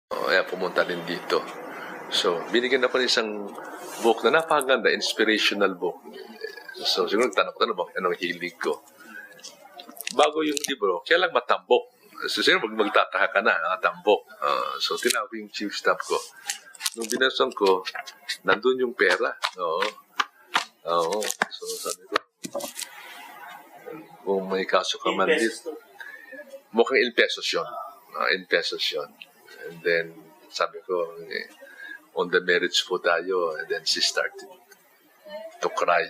Kaya pumunta rin dito. So, binigyan ako ng isang book na napakaganda, inspirational book. So, siguro nagtanong ko, anong hilig ko? Bago yung libro, kaya lang matambok. So, siguro magtataka ka na, matambok. So, tinawag ko yung chief staff ko. Nung binasang ko, nandun yung pera. Oo. So, sabi ko, kung may kaso ka man dito, mukhang in pesos yun. In pesos yun. And then, sabi ko, on the merits po tayo. And then she started to cry.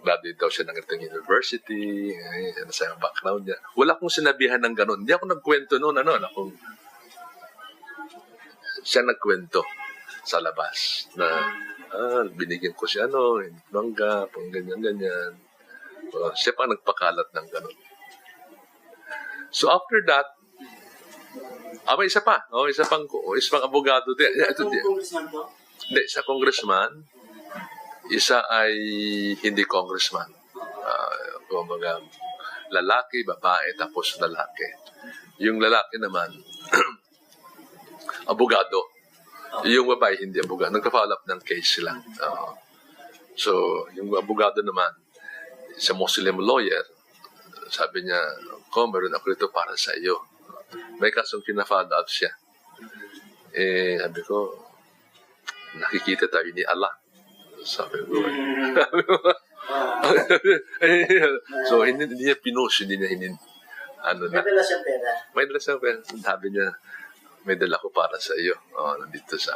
Graduate daw siya ng itong university. Ano sa yung background niya. Wala akong sinabihan ng ganun. Hindi ako nagkwento noon. Siya nagkwento sa labas na binigyan ko siya mangga, pang ganyan. Siya pa nagpakalat ng ganun. So after that, may isa pa. Isa pang abogado. Congressman to? Hindi, isa congressman. Isa ay hindi congressman. Kumbaga, lalaki, babae, tapos lalaki. Yung lalaki naman, abogado. Yung babae, hindi abogado. Nagka-follow up ng case sila. So, yung abogado naman, sa Muslim lawyer, sabi niya, meron ako rito para sa iyo. May kasong kina-follow up siya. Sabi ko, nakikita tayo ni Allah. Sabi ko. So, hindi niya pinush, hindi niya May dala siyang pera. May dala siyang pera. Sabi niya, may dala ko para sa iyo. Nandito sa